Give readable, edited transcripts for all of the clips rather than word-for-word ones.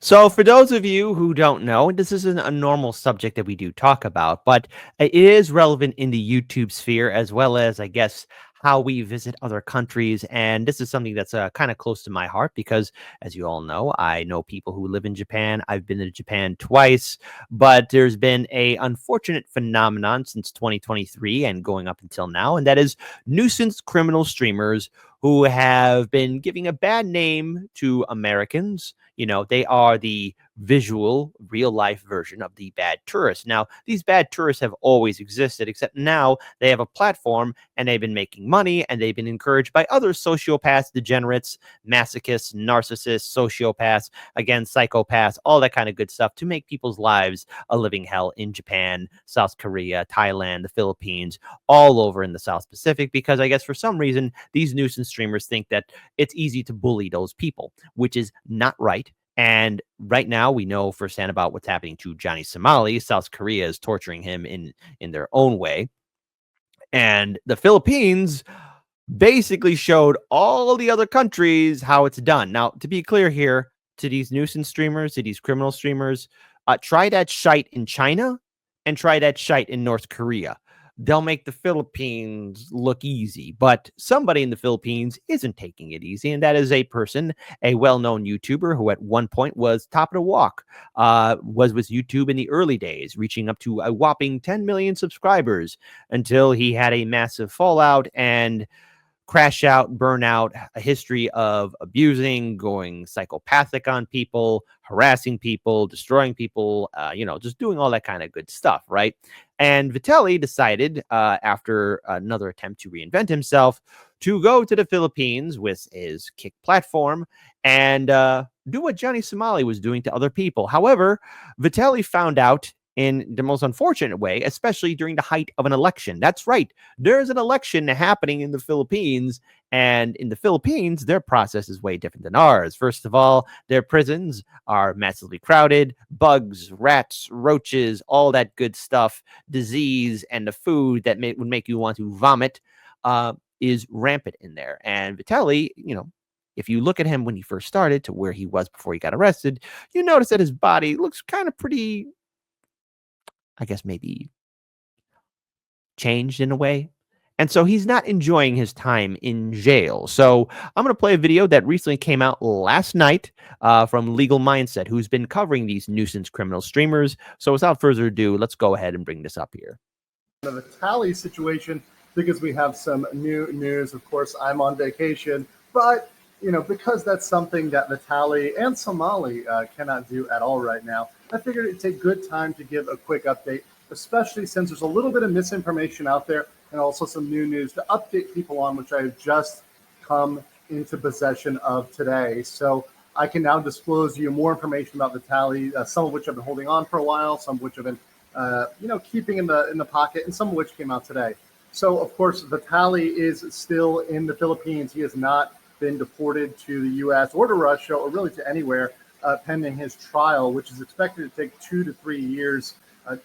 So, for those of you who don't know, this isn't a normal subject that we do talk about, but it is relevant in the YouTube sphere as well as, I guess, how we visit other countries. And this is something that's kind of close to my heart because, as you all know, I know people who live in Japan. I've been to Japan twice, but there's been a unfortunate phenomenon since 2023 and going up until now, and that is nuisance criminal streamers who have been giving a bad name to Americans. They are the visual, real life version of the bad tourists. Now, these bad tourists have always existed, except now they have a platform and they've been making money and they've been encouraged by other sociopaths, degenerates, masochists, narcissists, sociopaths, again, psychopaths, all that kind of good stuff to make people's lives a living hell in Japan, South Korea, Thailand, the Philippines, all over in the South Pacific, because I guess for some reason, these nuisance streamers think that it's easy to bully those people, which is not right. And right now, we know firsthand about what's happening to Johnny Somali. South Korea is torturing him in their own way. And the Philippines basically showed all the other countries how it's done. Now, to be clear here, to these nuisance streamers, to these criminal streamers, try that shite in China and try that shite in North Korea. They'll make the Philippines look easy, but somebody in the Philippines isn't taking it easy, and that is a person, a well-known YouTuber who at one point was top of the walk, was with YouTube in the early days, reaching up to a whopping 10 million subscribers until he had a massive fallout and crash out, burnout, a history of abusing, going psychopathic on people, harassing people, destroying people, just doing all that kind of good stuff, right? And Vitali decided, after another attempt to reinvent himself, to go to the Philippines with his Kick platform and do what Johnny Somali was doing to other people. However, Vitali found out in the most unfortunate way, especially during the height of an election. That's right. There's an election happening in the Philippines, and in the Philippines, their process is way different than ours. First of all, their prisons are massively crowded, bugs, rats, roaches, all that good stuff, disease, and the food that would make you want to vomit is rampant in there. And Vitaly, if you look at him when he first started to where he was before he got arrested, you notice that his body looks kind of pretty, I guess, maybe changed in a way. And so he's not enjoying his time in jail. So I'm going to play a video that recently came out last night from Legal Mindset, who's been covering these nuisance criminal streamers. So without further ado, let's go ahead and bring this up here. The Vitali situation, because we have some new news. Of course, I'm on vacation, but because that's something that Vitali and Somali cannot do at all right now, I figured it'd take good time to give a quick update, especially since there's a little bit of misinformation out there and also some new news to update people on, which I have just come into possession of today. So I can now disclose to you more information about Vitali, some of which I've been holding on for a while, some of which I've been keeping in the pocket, and some of which came out today. So, of course, Vitali is still in the Philippines. He has not been deported to the U.S. or to Russia or really to anywhere pending his trial, which is expected to take 2 to 3 years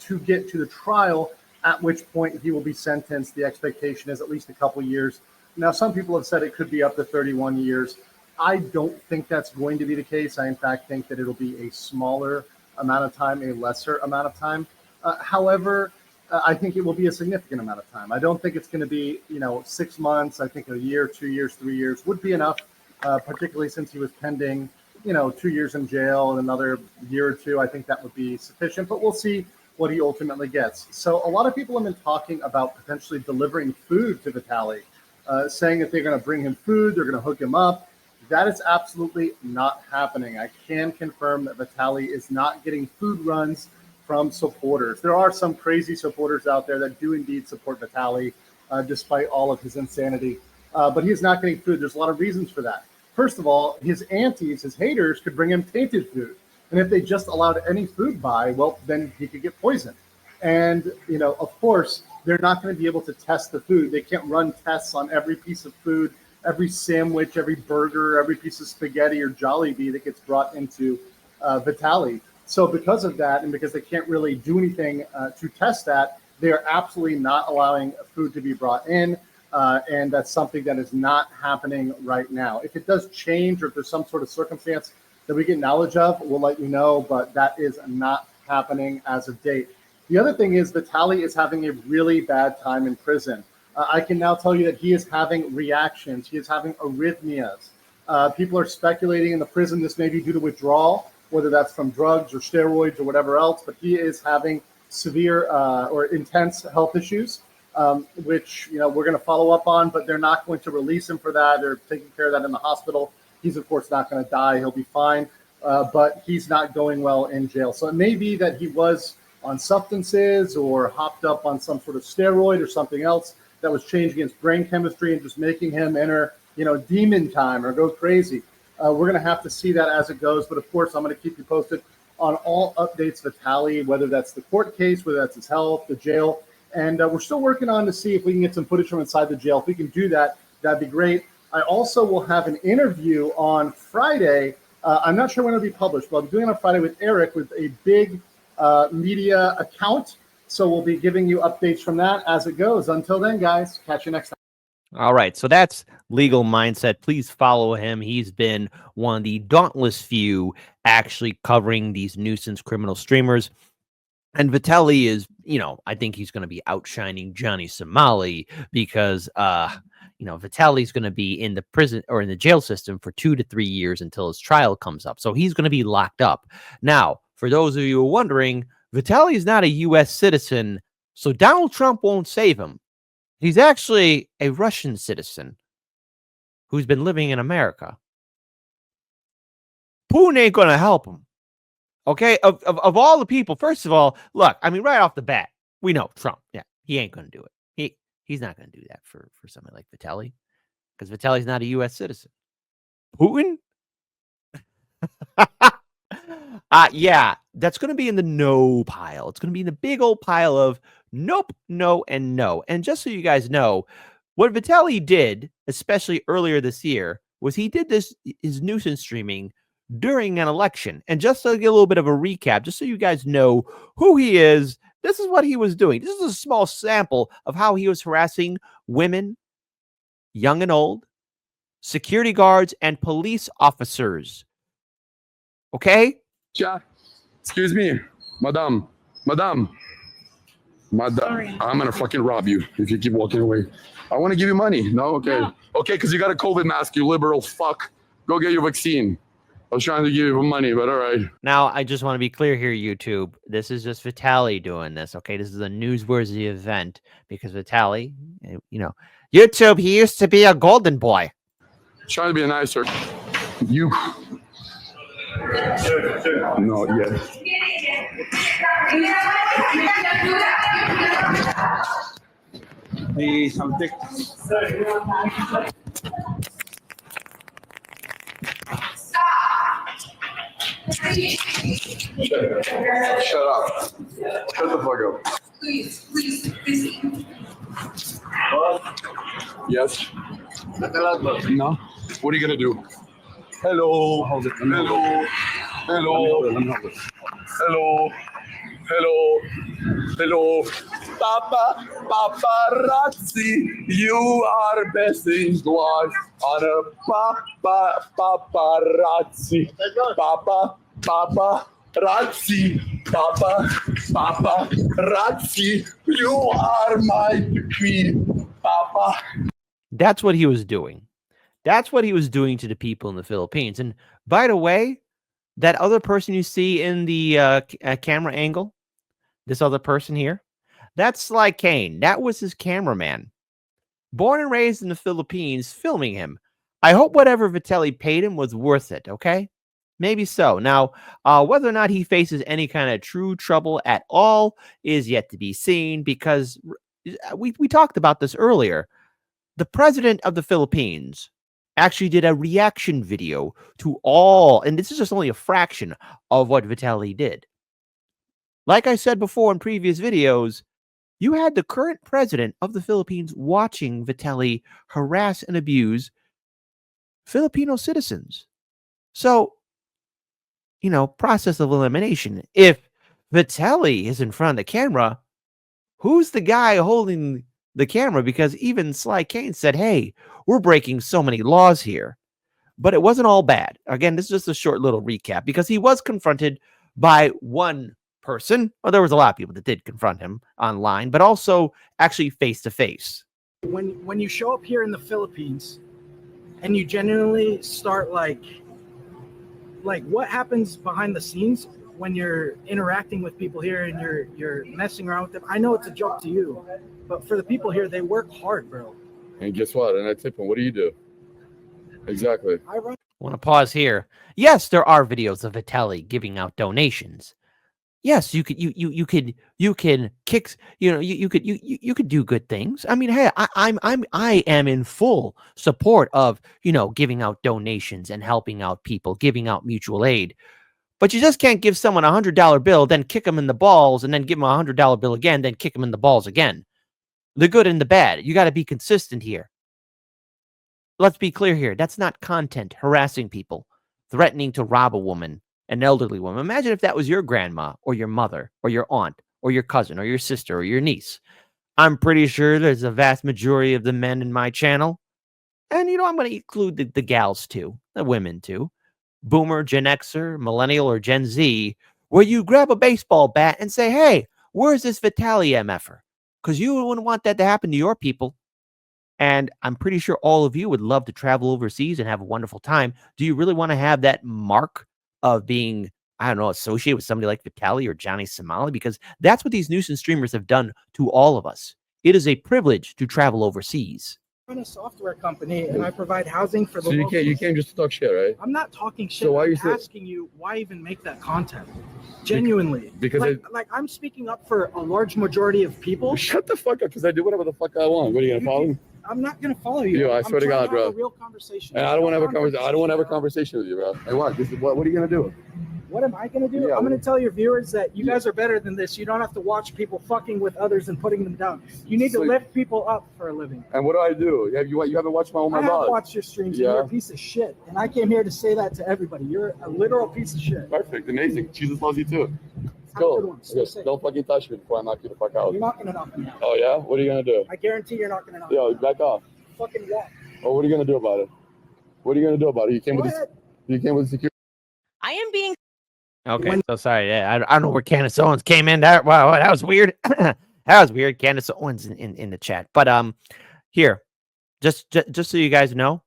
to get to the trial, at which point he will be sentenced. The expectation is at least a couple years. Now, some people have said it could be up to 31 years. I don't think that's going to be the case. I, in fact, think that it'll be a smaller amount of time, a lesser amount of time. However, I think it will be a significant amount of time. I don't think it's going to be, 6 months. I think a year, 2 years, 3 years would be enough, particularly since he was pending, 2 years in jail and another year or two. I think that would be sufficient, but we'll see what he ultimately gets. So a lot of people have been talking about potentially delivering food to Vitali, saying that they're going to bring him food, they're going to hook him up. That is absolutely not happening. I can confirm that Vitali is not getting food runs from supporters. There are some crazy supporters out there that do indeed support Vitali, despite all of his insanity. But he is not getting food. There's a lot of reasons for that. First of all, his antis, his haters, could bring him tainted food. And if they just allowed any food by, well, then he could get poisoned. And, of course, they're not going to be able to test the food. They can't run tests on every piece of food, every sandwich, every burger, every piece of spaghetti or Jollibee that gets brought into Vitali. So because of that, and because they can't really do anything to test that, they are absolutely not allowing food to be brought in. And that's something that is not happening right now. If it does change or if there's some sort of circumstance that we get knowledge of, we'll let you know, but that is not happening as of date. The other thing is Vitali is having a really bad time in prison. I can now tell you that he is having reactions. He is having arrhythmias. People are speculating in the prison this may be due to withdrawal, whether that's from drugs or steroids or whatever else, but he is having severe or intense health issues, which we're going to follow up on, but they're not going to release him for that. They're taking care of that in the hospital. He's, of course, not going to die. He'll be fine, but he's not going well in jail. So it may be that he was on substances or hopped up on some sort of steroid or something else that was changing his brain chemistry and just making him enter, demon time or go crazy. We're going to have to see that as it goes. But of course, I'm going to keep you posted on all updates Vitali, whether that's the court case, whether that's his health, the jail. And we're still working on to see if we can get some footage from inside the jail. If we can do that, that'd be great. I also will have an interview on Friday. I'm not sure when it'll be published, but I'll be doing it on Friday with Eric with a big media account. So we'll be giving you updates from that as it goes. Until then, guys, catch you next time. All right, so that's Legal Mindset. Please follow him. He's been one of the dauntless few actually covering these nuisance criminal streamers. And Vitali is, I think he's going to be outshining Johnny Somali because, Vitali's going to be in the prison or in the jail system for 2 to 3 years until his trial comes up. So he's going to be locked up. Now, for those of you who are wondering, Vitali is not a U.S. citizen, so Donald Trump won't save him. He's actually a Russian citizen who's been living in America. Putin ain't going to help him. Okay? Of all the people, first of all, look, right off the bat, we know Trump. Yeah, he ain't going to do it. He's not going to do that for somebody like Vitali because Vitali's not a U.S. citizen. Putin? Yeah, that's going to be in the no pile. It's going to be in the big old pile of nope, no, and no. And just so you guys know, what Vitali did, especially earlier this year, was he did his nuisance streaming during an election. And just to get a little bit of a recap, just so you guys know who he is, this is what he was doing. This is a small sample of how he was harassing women, young and old, security guards, and police officers. Okay? Yeah. Excuse me, madam. I'm gonna fucking rob you if you keep walking away. I want to give you money. No, okay. No. Okay, because you got a COVID mask, you liberal fuck. Go get your vaccine. I was trying to give you money, but all right. Now, I just want to be clear here, YouTube. This is just Vitali doing this, okay? This is a newsworthy event because Vitali, YouTube, he used to be a golden boy. Trying to be nicer. You. No, yeah. Hey, something. Shut up. Shut the fuck up. Please. Yes. No. What are you gonna do? Hello. Hello. Paparazzi, you are blessing was on a paparazzi. Paparazzi, you are my queen, Papa. That's what he was doing. That's what he was doing to the people in the Philippines. And by the way, that other person you see in the camera angle, this other person here, that's Sly Kane. That was his cameraman. Born and raised in the Philippines, filming him. I hope whatever Vitali paid him was worth it, okay? Maybe so. Now, whether or not he faces any kind of true trouble at all is yet to be seen because we talked about this earlier. The president of the Philippines actually did a reaction video to all, and this is just only a fraction of what Vitali did. Like I said before in previous videos, you had the current president of the Philippines watching Vitali harass and abuse Filipino citizens. So, process of elimination. If Vitali is in front of the camera, who's the guy holding the camera? Because even Sly Kane said, hey, we're breaking so many laws here. But it wasn't all bad. Again, this is just a short little recap because he was confronted by one person. Well, there was a lot of people that did confront him online, but also actually face to face. When you show up here in the Philippines and you genuinely start like what happens behind the scenes when you're interacting with people here and you're messing around with them. I know it's a joke to you, but for the people here, they work hard, bro. And guess what? And I tip them. What do you do? Exactly. I want to pause here. Yes, there are videos of Vitali giving out donations. Yes, you could you can kick, you could do good things. I mean, hey, I am in full support of, giving out donations and helping out people, giving out mutual aid. But you just can't give someone $100 bill, then kick them in the balls, and then give them a $100 bill again, then kick them in the balls again. The good and the bad. You got to be consistent here. Let's be clear here. That's not content harassing people, threatening to rob a woman, an elderly woman. Imagine if that was your grandma or your mother or your aunt or your cousin or your sister or your niece. I'm pretty sure there's a vast majority of the men in my channel. And, I'm going to include the gals too, the women too. Boomer, Gen Xer, Millennial, or Gen Z, where you grab a baseball bat and say, hey, where's this Vitali MFer? Because you wouldn't want that to happen to your people. And I'm pretty sure all of you would love to travel overseas and have a wonderful time. Do you really want to have that mark of being, associated with somebody like Vitali or Johnny Somali? Because that's what these nuisance streamers have done to all of us. It is a privilege to travel overseas. run a software company and I provide housing for the So you can't just talk shit, right? I'm not talking shit. So why are you asking you why even make that content? Genuinely. Because I'm speaking up for a large majority of people. Shut the fuck up, because I do whatever the fuck I want. What are you gonna follow me? I'm not gonna follow you. Yo, I swear to God, bro. A real conversation. And I don't want to have a conversation. I don't want to have a conversation with you, bro. Hey, what are you gonna do? What am I going to do? Yeah. I'm going to tell your viewers that you guys are better than this. You don't have to watch people fucking with others and putting them down. You need to lift people up for a living. And what do? You haven't watched my I have watched your streams. Yeah. You're a piece of shit. And I came here to say that to everybody. You're a literal piece of shit. Perfect. Amazing. Jesus loves you too. Go. Don't fucking touch me before I knock you the fuck out. You're not going to knock me out. Oh, yeah? What are you going to do? I guarantee you're not going to knock me out. Yo, back off. Fucking walk. Oh, what are you going to do about it? What are you going to do about it? You came with security. I am being... Okay, so sorry. Yeah, I don't know where Candace Owens came in. That was weird. That was weird. Candace Owens in the chat. But here, just so you guys know,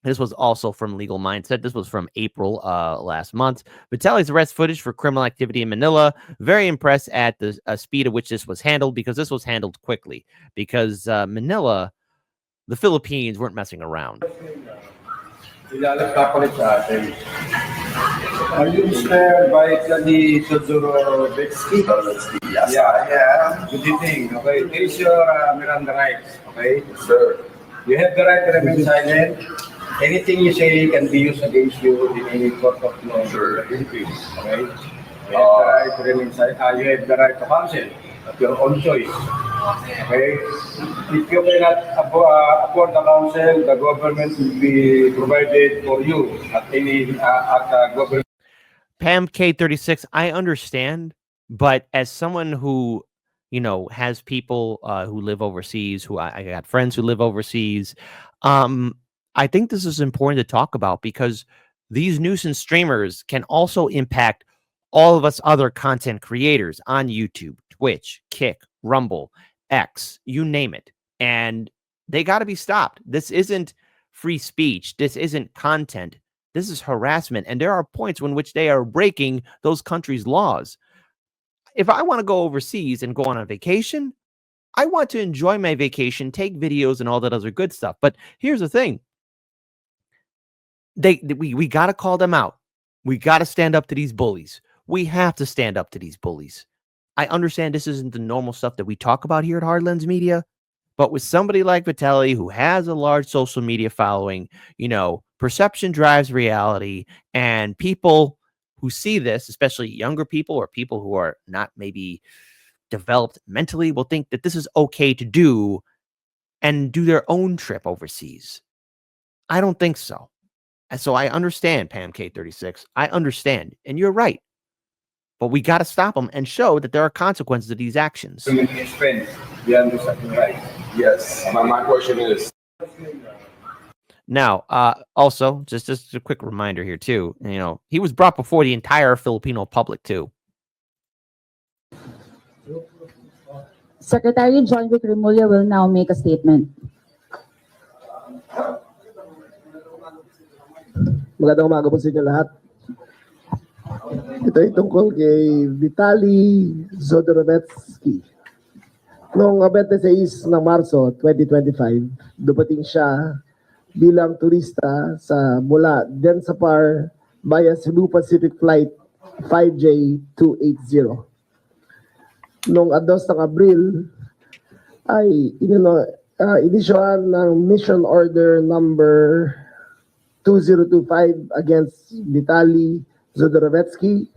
this was also from Legal Mindset. This was from April last month. Vitali's arrest footage for criminal activity in Manila. Very impressed at the speed at which this was handled, because this was handled quickly. Because Manila, the Philippines weren't messing around. Are you inspired by the Todorovicsky? Yeah. Good evening. Okay, here is your Miranda rights. Okay, sir. You have the right to remain silent. Anything you say can be used against you in any court of law in the Philippines. Okay. You have the right to remain silent. You have the right to counsel at your own choice. Okay. If you cannot afford the counsel, the government will be provided for you at any government. Pam K36, I understand, but as someone who, has people who live overseas, who I got friends who live overseas, I think this is important to talk about, because these nuisance streamers can also impact all of us other content creators on YouTube, Twitch, Kick, Rumble, X, you name it. And they got to be stopped. This isn't free speech. This isn't content. This is harassment, and there are points in which they are breaking those countries' laws. If I want to go overseas and go on a vacation, I want to enjoy my vacation, take videos and all that other good stuff. But here's the thing. We got to call them out. We got to stand up to these bullies. We have to stand up to these bullies. I understand this isn't the normal stuff that we talk about here at Hardlens Media, but with somebody like Vitali, who has a large social media following, perception drives reality, and people who see this, especially younger people or people who are not maybe developed mentally, will think that this is okay to do and do their own trip overseas. I don't think so. And so I understand, Pam K36. I understand. And you're right. But we got to stop them and show that there are consequences to these actions. Yes. My question is, Now, also, just a quick reminder here too. He was brought before the entire Filipino public too. Secretary John Vic Remulla will now make a statement. Magandang umaga po sa inyo lahat. Ito ay tungkol kay Vitali Zodorovetsky. Noong 26 ng Marso 2025, dumating siya bilang turista mula Densapar via Cebu Pacific Flight 5J280. Noong 2 ng Abril ay inisyohan ng Mission Order number 2025 against Vitali Zodorovetsky.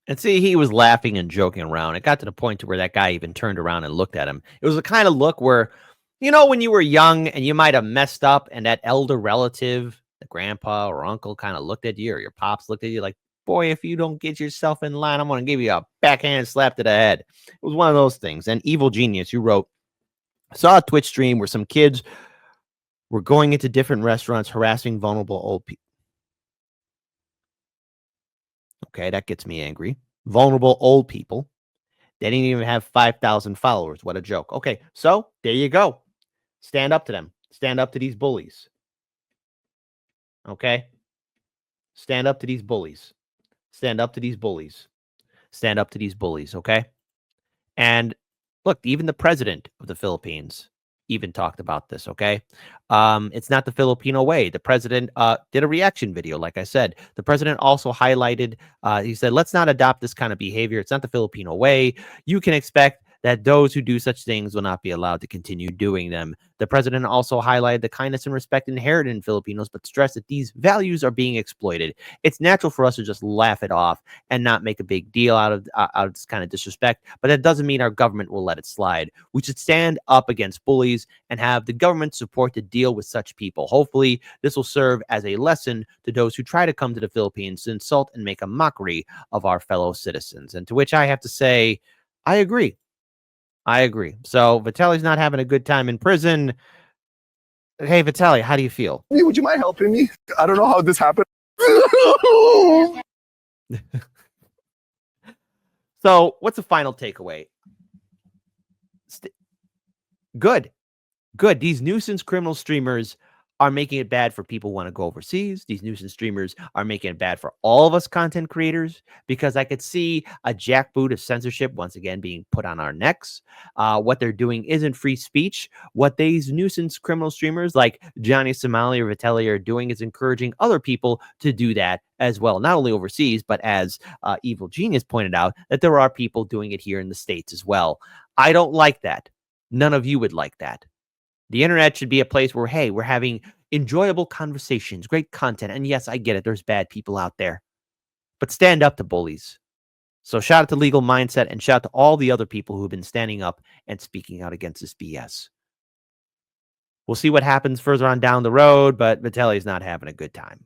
And see, he was laughing and joking around. It got to the point to where that guy even turned around and looked at him. It was the kind of look where, when you were young and you might have messed up and that elder relative, the grandpa or uncle kind of looked at you, or your pops looked at you like, boy, if you don't get yourself in line, I'm going to give you a backhand slap to the head. It was one of those things. And Evil Genius, who wrote, saw a Twitch stream where some kids were going into different restaurants harassing vulnerable old people. Okay, that gets me angry. Vulnerable old people. They didn't even have 5,000 followers. What a joke. Okay, so there you go. Stand up to them. Stand up to these bullies. Okay? Stand up to these bullies. Stand up to these bullies. Stand up to these bullies, okay? And look, even the president of the Philippines even talked about this, okay? It's not the Filipino way. The president did a reaction video, like I said. The president also highlighted, he said, let's not adopt this kind of behavior. It's not the Filipino way. You can expect that those who do such things will not be allowed to continue doing them. The president also highlighted the kindness and respect inherent in Filipinos, but stressed that these values are being exploited. It's natural for us to just laugh it off and not make a big deal out of this kind of disrespect, but that doesn't mean our government will let it slide. We should stand up against bullies and have the government support to deal with such people. Hopefully, this will serve as a lesson to those who try to come to the Philippines to insult and make a mockery of our fellow citizens. And to which I have to say, I agree. I agree. So Vitali's not having a good time in prison. Hey, Vitali, how do you feel? Hey, would you mind helping me? I don't know how this happened. So what's the final takeaway? Good. Good. These nuisance criminal streamers are making it bad for people who want to go overseas. These nuisance streamers are making it bad for all of us content creators, because I could see a jackboot of censorship once again being put on our necks. What they're doing isn't free speech. What these nuisance criminal streamers like Johnny Somali or Vitaly are doing is encouraging other people to do that as well, not only overseas, but as Evil Genius pointed out, that there are people doing it here in the States as well. I don't like that. None of you would like that. The internet should be a place where, hey, we're having enjoyable conversations, great content. And yes, I get it. There's bad people out there. But stand up to bullies. So shout out to Legal Mindset and shout out to all the other people who've been standing up and speaking out against this BS. We'll see what happens further on down the road, but Vitaly's not having a good time.